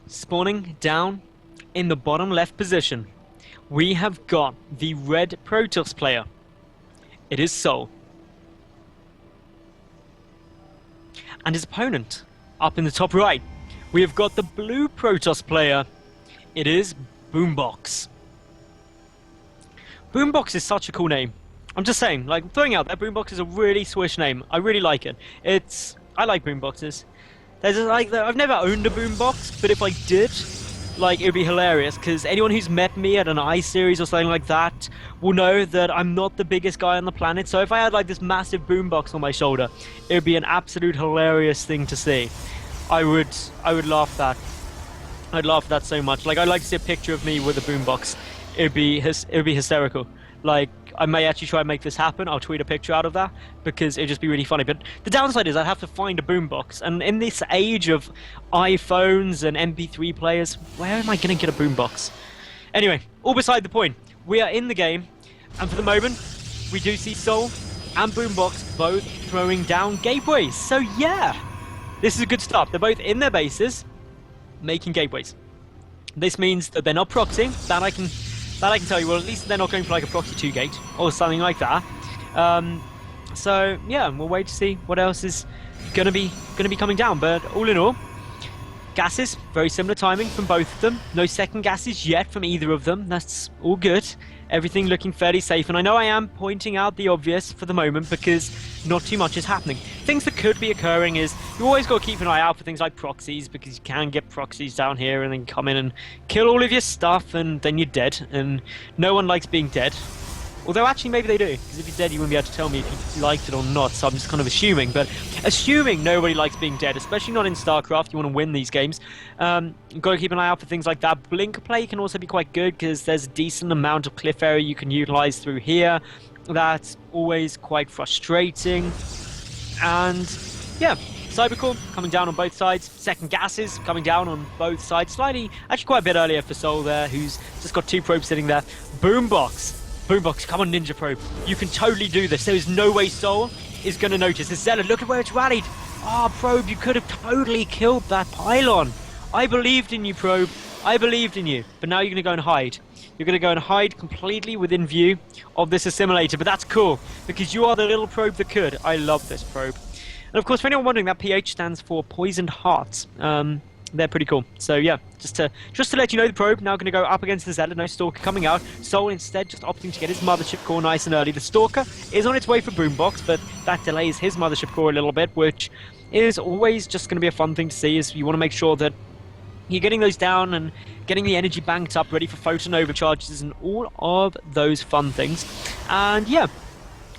Spawning down in the bottom left position, we have got the red Protoss player. It is SouL. And his opponent, up in the top right, we have got the blue Protoss player. It is Boombox. Boombox is such a cool name. I'm just saying, like, throwing out there, Boombox is a really swish name. I really like it. I like boomboxes. There's like, I've never owned a boombox, but if I did, like, it would be hilarious, because anyone who's met me at an I-series or something like that will know that I'm not the biggest guy on the planet, so if I had, like, this massive boombox on my shoulder, it would be an absolute hilarious thing to see. I would laugh that. I'd laugh at that so much. Like, I'd like to see a picture of me with a boombox. It'd be hysterical. Like, I may actually try and make this happen. I'll tweet a picture out of that, because it'd just be really funny. But the downside is I'd have to find a boombox. And in this age of iPhones and MP3 players, where am I going to get a boombox? Anyway, all beside the point. We are in the game, and for the moment, we do see SouL and Boombox both throwing down gateways. So yeah, this is a good start. They're both in their bases, making gateways. This means that they're not proxying. That I can tell you. Well, at least they're not going for like a proxy 2 gate or something like that. So yeah, we'll wait to see what else is gonna be coming down. But all in all, gases, very similar timing from both of them. No second gases yet from either of them. That's all good. Everything looking fairly safe. And I know I am pointing out the obvious for the moment because not too much is happening. Things that could be occurring is you always got to keep an eye out for things like proxies, because you can get proxies down here and then come in and kill all of your stuff and then you're dead. And no one likes being dead. Although actually maybe they do, because if you're dead you wouldn't be able to tell me if you liked it or not, so I'm just kind of assuming. But assuming nobody likes being dead, especially not in Starcraft, you want to win these games, you've got to keep an eye out for things like that. Blink play can also be quite good, because there's a decent amount of cliff area you can utilize through here. That's always quite frustrating. And yeah, Cybercore coming down on both sides. Second gases coming down on both sides. Slightly, actually quite a bit earlier for SouL there, who's just got 2 probes sitting there. Boombox, come on, Ninja Probe. You can totally do this. There is no way SouL is going to notice. The Zealot, look at where it's rallied. Ah, Probe, you could have totally killed that pylon. I believed in you, Probe. I believed in you. But now you're going to go and hide. You're going to go and hide completely within view of this assimilator. But that's cool, because you are the little probe that could. I love this probe. And of course, for anyone wondering, that PH stands for Poisoned Hearts. They're pretty cool. So yeah, just to let you know, the probe now going to go up against the Zealot. No Stalker coming out. SouL instead just opting to get his mothership core nice and early. The Stalker is on its way for Boombox, but that delays his mothership core a little bit, which is always just going to be a fun thing to see, as you want to make sure that you're getting those down and getting the energy banked up, ready for photon overcharges and all of those fun things. And yeah,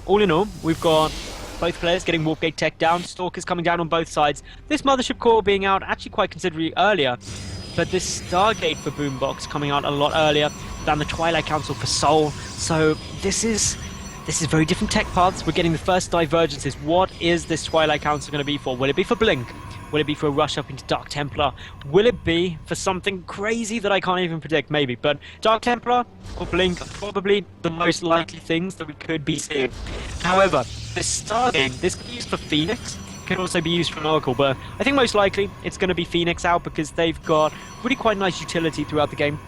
all in all, we've got both players getting Warp Gate tech down. Stalkers coming down on both sides. This mothership core being out actually quite considerably earlier, but this Stargate for Boombox coming out a lot earlier than the Twilight Council for SouL. So this is very different tech paths. We're getting the first divergences. What is this Twilight Council going to be for? Will it be for Blink? Will it be for a rush up into Dark Templar? Will it be for something crazy that I can't even predict? Maybe. But Dark Templar or Blink are probably the most likely things that we could be seeing. However, this Stargate, this can be used for Phoenix, can also be used for an Oracle, but I think most likely it's going to be Phoenix out, because they've got really quite nice utility throughout the game.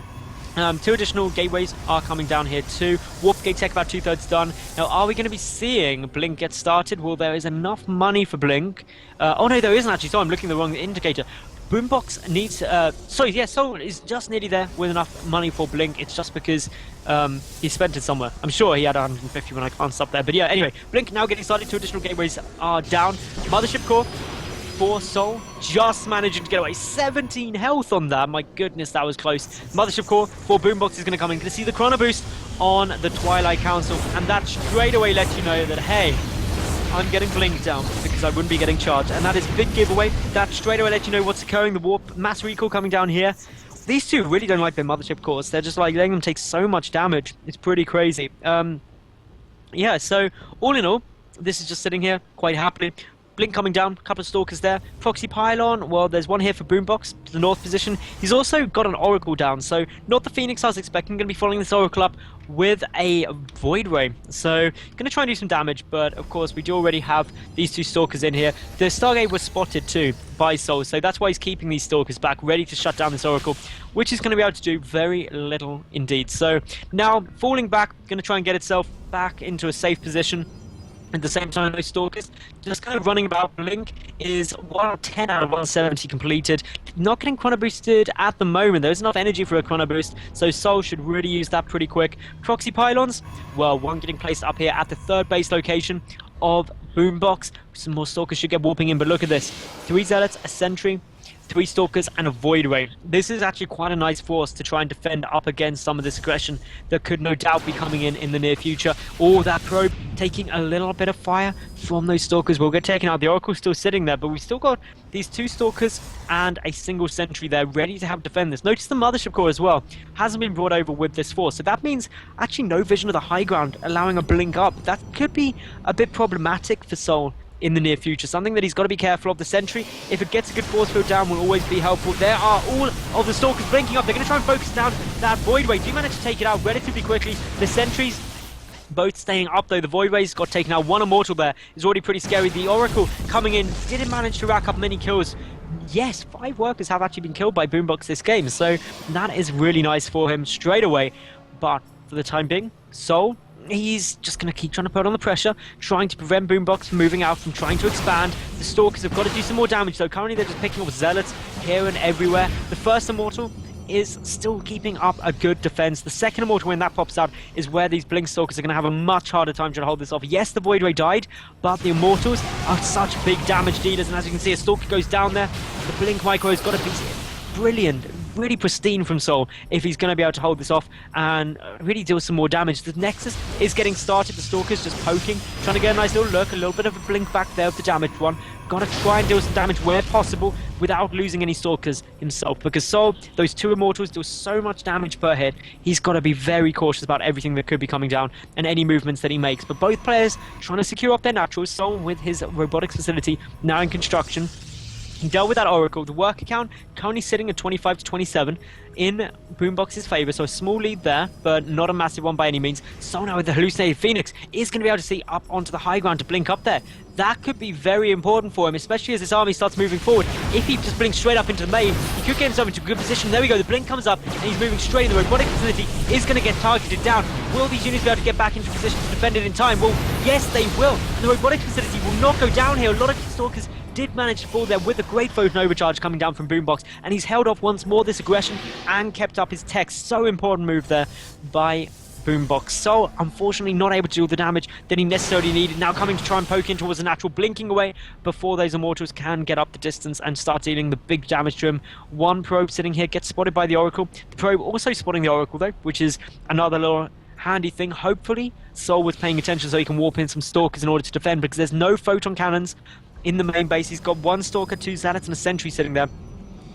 2 additional gateways are coming down here too. Warp Gate tech about 2/3 done. Now, are we going to be seeing Blink get started? Well, there is enough money for Blink. Oh no, there isn't actually. So I'm looking at the wrong indicator. Boombox needs... sorry, yeah, SouL is just nearly there with enough money for Blink. It's just because he spent it somewhere. I'm sure he had 150 when I glanced up there. But yeah, anyway, Blink now getting started. 2 additional gateways are down. Mothership core for SouL, just managing to get away. 17 health on that. My goodness, that was close. Mothership core for Boombox is going to come in. Going to see the Chrono Boost on the Twilight Council, and that straight away lets you know that, hey, I'm getting Blink down, because I wouldn't be getting charged. And that is a big giveaway. That straight away lets you know what's occurring. The Warp Mass Recall coming down here. These two really don't like their Mothership cores. They're just like letting them take so much damage. It's pretty crazy. Yeah, so all in all, this is just sitting here quite happily. Blink coming down, a couple of Stalkers there. Proxy Pylon, well, there's one here for Boombox, to the north position. He's also got an Oracle down, so not the Phoenix I was expecting. Going to be following this Oracle up with a Void Ray. So, going to try and do some damage, but of course, we do already have these two Stalkers in here. The Stargate was spotted too by SouL, so that's why he's keeping these Stalkers back, ready to shut down this Oracle, which is going to be able to do very little indeed. So, now, falling back, going to try and get itself back into a safe position. At the same time, those Stalkers just kind of running about. Blink is 110 out of 170 completed. Not getting chrono boosted at the moment. There's enough energy for a chrono boost, so SouL should really use that pretty quick. Proxy Pylons, well, one getting placed up here at the third base location of Boombox. Some more Stalkers should get warping in, but look at this. 3 Zealots, a Sentry, 3 Stalkers, and a Void Ray. This is actually quite a nice force to try and defend up against some of this aggression that could no doubt be coming in the near future. Oh, that probe taking a little bit of fire from those Stalkers. Will get taken out. The Oracle's still sitting there, but we've still got these 2 Stalkers and a single Sentry there ready to have defend this. Notice the Mothership Core as well hasn't been brought over with this force, so that means actually no vision of the high ground, allowing a blink up. That could be a bit problematic for SouL in the near future, something that he's got to be careful of. The Sentry, if it gets a good force field down, will always be helpful. There are all of the Stalkers blinking up. They're going to try and focus down that Void Ray. Do manage to take it out relatively quickly. The Sentries both staying up though. The Void Ray's got taken out. One Immortal there is already pretty scary. The Oracle coming in didn't manage to rack up many kills. Yes, 5 workers have actually been killed by Boombox this game, so that is really nice for him straight away. But for the time being, SouL, he's just going to keep trying to put on the pressure, trying to prevent Boombox from moving out, from trying to expand. The Stalkers have got to do some more damage though. Currently they're just picking up Zealots here and everywhere. The first Immortal is still keeping up a good defense. The second Immortal, when that pops out, is where these Blink Stalkers are going to have a much harder time trying to hold this off. Yes, the Void Ray died, but the Immortals are such big damage dealers, and as you can see, a Stalker goes down there. The Blink Micro has got to be brilliant, really pristine from SouL if he's going to be able to hold this off and really deal some more damage. The Nexus is getting started. The Stalker's just poking, trying to get a nice little look, a little bit of a blink back there of the damaged one. Got to try and deal some damage where possible without losing any Stalkers himself, because SouL, those 2 Immortals deal so much damage per hit. He's got to be very cautious about everything that could be coming down and any movements that he makes. But both players trying to secure up their naturals. SouL with his robotics facility now in construction. He dealt with that Oracle. The worker count currently sitting at 25 to 27 in Boombox's favour, so a small lead there, but not a massive one by any means. So now with the hallucinated Phoenix is going to be able to see up onto the high ground to blink up there. That could be very important for him, especially as this army starts moving forward. If he just blinks straight up into the main, he could get himself into a good position. There we go, the blink comes up and he's moving straight in. The robotic facility is going to get targeted down. Will these units be able to get back into position to defend it in time? Well, yes, they will. And the robotic facility will not go down here. A lot of Stalkers did manage to fall there with a great photon overcharge coming down from Boombox, and he's held off once more this aggression and kept up his tech. So important move there by Boombox. So unfortunately not able to do the damage that he necessarily needed. Now coming to try and poke in towards the natural, blinking away before those Immortals can get up the distance and start dealing the big damage to him. One probe sitting here gets spotted by the Oracle. The probe also spotting the Oracle though, which is another little handy thing. Hopefully SouL was paying attention so he can warp in some Stalkers in order to defend, because there's no photon cannons in the main base. He's got 1 Stalker, 2 Zealots, and a Sentry sitting there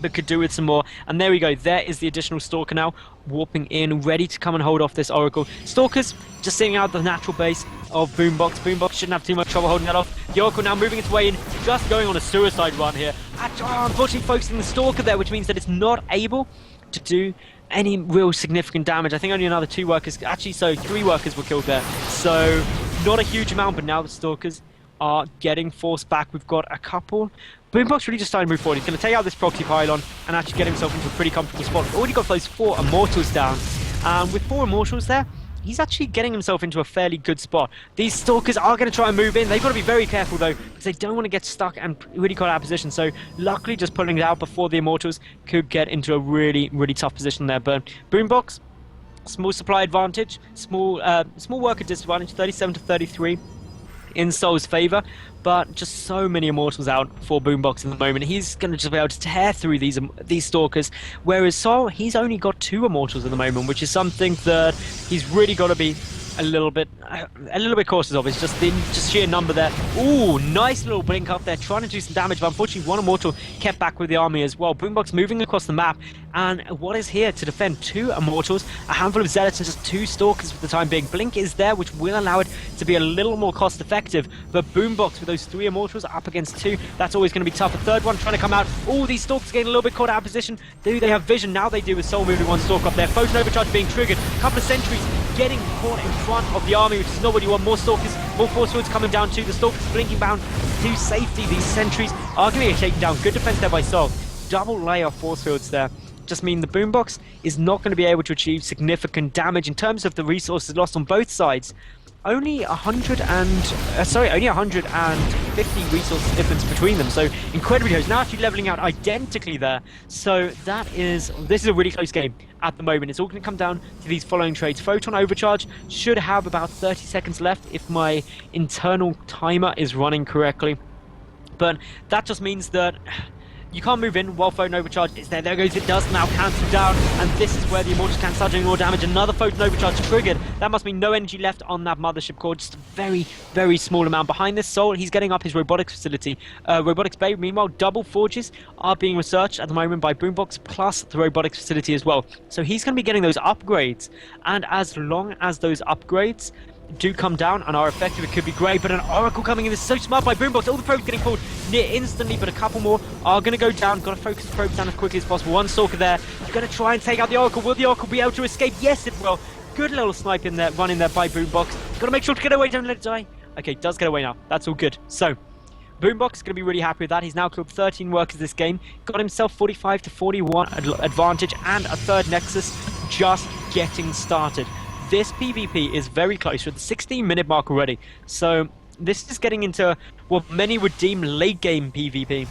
that could do with some more. And there we go. There is the additional Stalker now, warping in, ready to come and hold off this Oracle. Stalkers just sitting out the natural base of Boombox. Boombox shouldn't have too much trouble holding that off. The Oracle now moving its way in, just going on a suicide run here. Unfortunately focusing the Stalker there, which means that it's not able to do any real significant damage. I think only another 2 workers, actually, so 3 workers were killed there. So not a huge amount, but now the Stalkers are getting forced back. We've got a couple. Boombox really just starting to move forward. He's going to take out this Proxy Pylon and actually get himself into a pretty comfortable spot. We've already got those 4 Immortals down. With 4 Immortals there, he's actually getting himself into a fairly good spot. These Stalkers are going to try and move in. They've got to be very careful though, because they don't want to get stuck and really got out of position. So luckily just pulling it out before the Immortals could get into a really, really tough position there. But Boombox, small supply advantage, small worker disadvantage, 37 to 33. In SouL's favour, but just so many Immortals out for Boombox at the moment. He's going to just be able to tear through these Stalkers, whereas SouL, he's only got 2 Immortals at the moment, which is something that he's really got to be a little bit cautious of. It's just the sheer number there. Ooh, nice little blink up there, trying to do some damage, but unfortunately one Immortal kept back with the army as well. Boombox moving across the map, and what is here to defend? 2 Immortals, a handful of Zealots, and just 2 Stalkers for the time being. Blink is there, which will allow it to be a little more cost effective, but Boombox with those 3 Immortals up against 2, that's always going to be tough. A third one trying to come out. All these Stalkers getting a little bit caught out of position. Do they have vision? Now they do, with SouL moving one Stalker up there. Photon Overcharge being triggered. A couple of sentries getting caught in front of the army, which is not what you want. More Stalkers, more Force Fields coming down too. The Stalkers blinking bound to safety. These sentries are going to get shaken down. Good defense there by SouL. Double layer Force Fields there. Just mean the Boombox is not going to be able to achieve significant damage in terms of the resources lost on both sides. Only 150 resource difference between them, so incredibly close. Now actually leveling out identically there, so this is a really close game at the moment. It's all going to come down to these following trades. Photon Overcharge should have about 30 seconds left if my internal timer is running correctly, but that just means that you can't move in while Photon Overcharge is there. There goes, it does now cancel down, and this is where the Immortals can start doing more damage. Another Photon Overcharge triggered. That must mean no energy left on that Mothership core, just a very, very small amount. Behind this SouL, he's getting up his robotics facility. Robotics Bay, meanwhile, double forges are being researched at the moment by Boombox, plus the robotics facility as well. So he's going to be getting those upgrades, and as long as those upgrades do come down and are effective, it could be great. But an Oracle coming in is so smart by Boombox. All the probes getting pulled near instantly, but a couple more are going to go down. Got to focus the probes down as quickly as possible. One Stalker there, going to try and take out the Oracle. Will the Oracle be able to escape? Yes, it will. Good little snipe in there, run in there by Boombox. Got to make sure to get away, don't let it die. Okay, does get away now. That's all good. So Boombox is going to be really happy with that. He's now killed 13 workers this game. Got himself 45 to 41 advantage and a third Nexus just getting started. This PvP is very close. We're at the 16-minute mark already. So this is getting into what many would deem late-game PvP.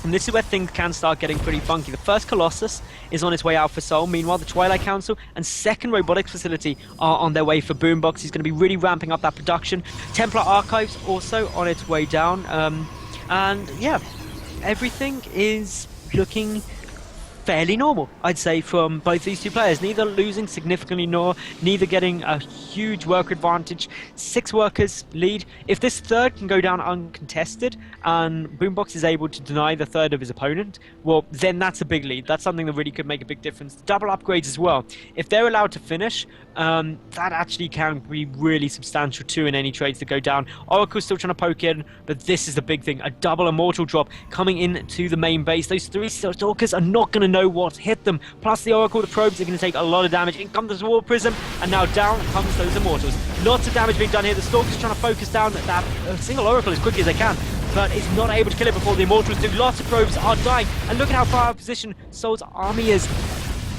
And this is where things can start getting pretty funky. The first Colossus is on its way out for SouL. Meanwhile, the Twilight Council and second Robotics Facility are on their way for Boombox. He's going to be really ramping up that production. Templar Archives also on its way down. And yeah, everything is looking fairly normal, I'd say, from both these two players. Neither losing significantly nor neither getting a huge worker advantage. 6 workers lead. If this third can go down uncontested and Boombox is able to deny the third of his opponent, well, then that's a big lead. That's something that really could make a big difference. Double upgrades as well. If they're allowed to finish, that actually can be really substantial too in any trades that go down. Oracle's still trying to poke in, but this is the big thing. A double Immortal drop coming into the main base. Those 3 Stalkers are not going to know what hit them. Plus the Oracle, the probes are going to take a lot of damage. In comes the War Prism, and now down comes those Immortals. Lots of damage being done here. The Stalkers trying to focus down that single Oracle as quickly as they can, but it's not able to kill it before the Immortals do. Lots of probes are dying, and look at how far out of position SouL's army is.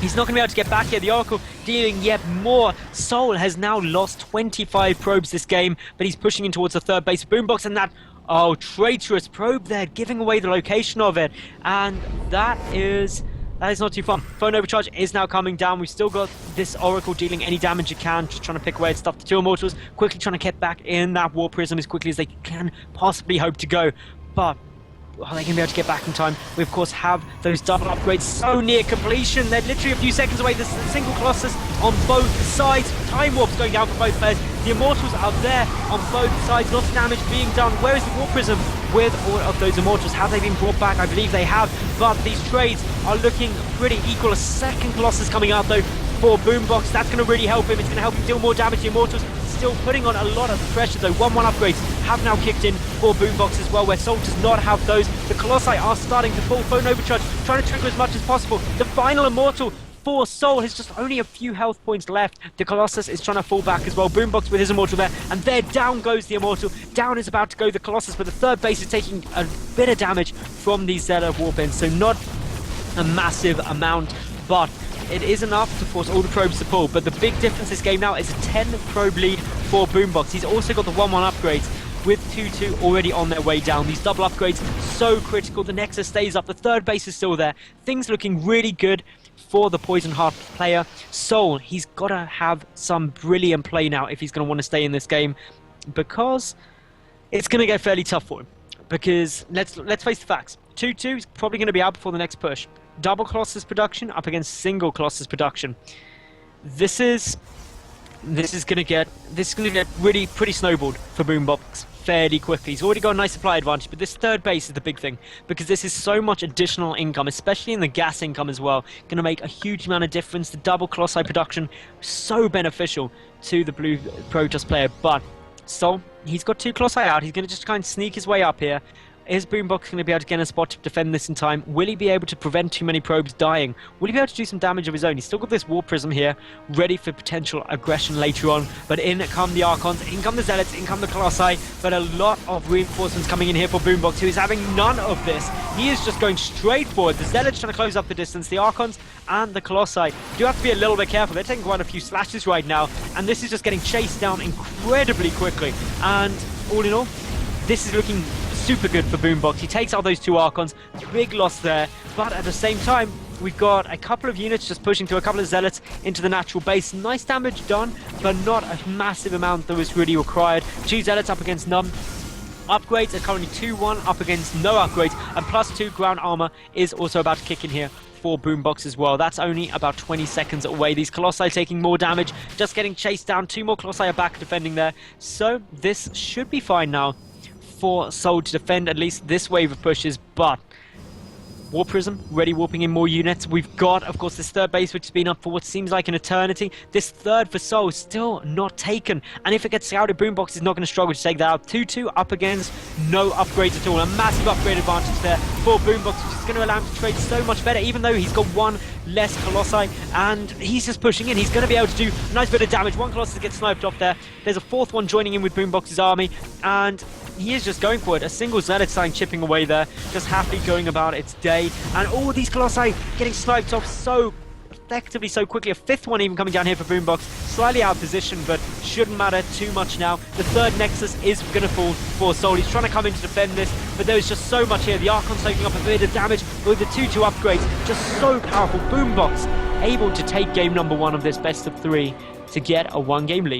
He's not going to be able to get back here. The Oracle dealing yet more. SouL has now lost 25 probes this game, but he's pushing in towards the third base. Boombox and that, oh, traitorous probe there, giving away the location of it. And that is not too fun. Phone Overcharge is now coming down. We've still got this Oracle dealing any damage it can, just trying to pick away at stuff. The 2 Immortals quickly trying to get back in that War Prism as quickly as they can possibly hope to go. But are they going to be able to get back in time? We, of course, have those double upgrades so near completion. They're literally a few seconds away. There's a single Colossus on both sides. Time Warps going down for both players. The Immortals are there on both sides. Lots of damage being done. Where is the War Prism with all of those Immortals? Have they been brought back? I believe they have. But these trades are looking pretty equal. A second Colossus coming out, though, for Boombox. That's going to really help him. It's going to help him deal more damage. The Immortals still putting on a lot of pressure, though. 1-1 upgrades have now kicked in for Boombox as well, where SouL does not have those. The Colossi are starting to fall. Phone Overcharge trying to trigger as much as possible. The final Immortal for SouL has just only a few health points left. The Colossus is trying to fall back as well. Boombox with his Immortal there, and there down goes the Immortal. Down is about to go the Colossus, but the third base is taking a bit of damage from these Zealot Warbends, so not a massive amount, but it is enough to force all the probes to pull. But the big difference this game now is a 10 probe lead for Boombox. He's also got the 1-1 upgrades with 2-2 already on their way down. These double upgrades so critical. The Nexus stays up. The third base is still there. Things looking really good for the Poison Heart player. SouL, he's got to have some brilliant play now if he's going to want to stay in this game, because it's going to get fairly tough for him. Because let's face the facts. 2-2 is probably going to be out before the next push. Double Colossus production up against single Colossus production. This is this is gonna get really pretty snowballed for Boombox fairly quickly. He's already got a nice supply advantage, but this third base is the big thing because this is so much additional income, especially in the gas income as well. Gonna make a huge amount of difference. The double Colossi production so beneficial to the blue Protoss player, but SouL, he's got 2 Colossi out. He's gonna just try and sneak his way up here. Is Boombox going to be able to get in a spot to defend this in time? Will he be able to prevent too many probes dying? Will he be able to do some damage of his own? He's still got this War Prism here, ready for potential aggression later on. But in come the Archons, in come the Zealots, in come the Colossi. But a lot of reinforcements coming in here for Boombox, who is having none of this. He is just going straight forward. The Zealots trying to close up the distance. The Archons and the Colossi do have to be a little bit careful. They're taking quite a few slashes right now. And this is just getting chased down incredibly quickly. And all in all, this is looking super good for Boombox. He takes out those 2 Archons, big loss there, but at the same time, we've got a couple of units just pushing through a couple of Zealots into the natural base. Nice damage done, but not a massive amount that was really required. 2 Zealots up against none. Upgrades are currently 2-1 up against no upgrades, and +2 ground armor is also about to kick in here for Boombox as well. That's only about 20 seconds away. These Colossi taking more damage, just getting chased down. 2 more Colossi are back defending there, so this should be fine now for SouL to defend at least this wave of pushes, but War Prism ready warping in more units. We've got, of course, this third base which has been up for what seems like an eternity. This third for SouL still not taken, and if it gets scouted, Boombox is not going to struggle to take that out. 2-2 up against no upgrades at all. A massive upgrade advantage there for Boombox, which is going to allow him to trade so much better, even though he's got 1 less Colossi, and he's just pushing in. He's going to be able to do a nice bit of damage. 1 Colossus gets sniped off there. There's a 4th one joining in with Boombox's army, and he is just going for it. A single Zealot sign chipping away there, just happily going about its day. And all these Colossi getting sniped off so effectively, so quickly. A 5th one even coming down here for Boombox. Slightly out of position, but shouldn't matter too much now. The 3rd Nexus is going to fall for SouL. He's trying to come in to defend this, but there's just so much here. The Archon's taking up a bit of damage with the 2-2 upgrades. Just so powerful. Boombox able to take game number 1 of this best of 3 to get a 1-game lead.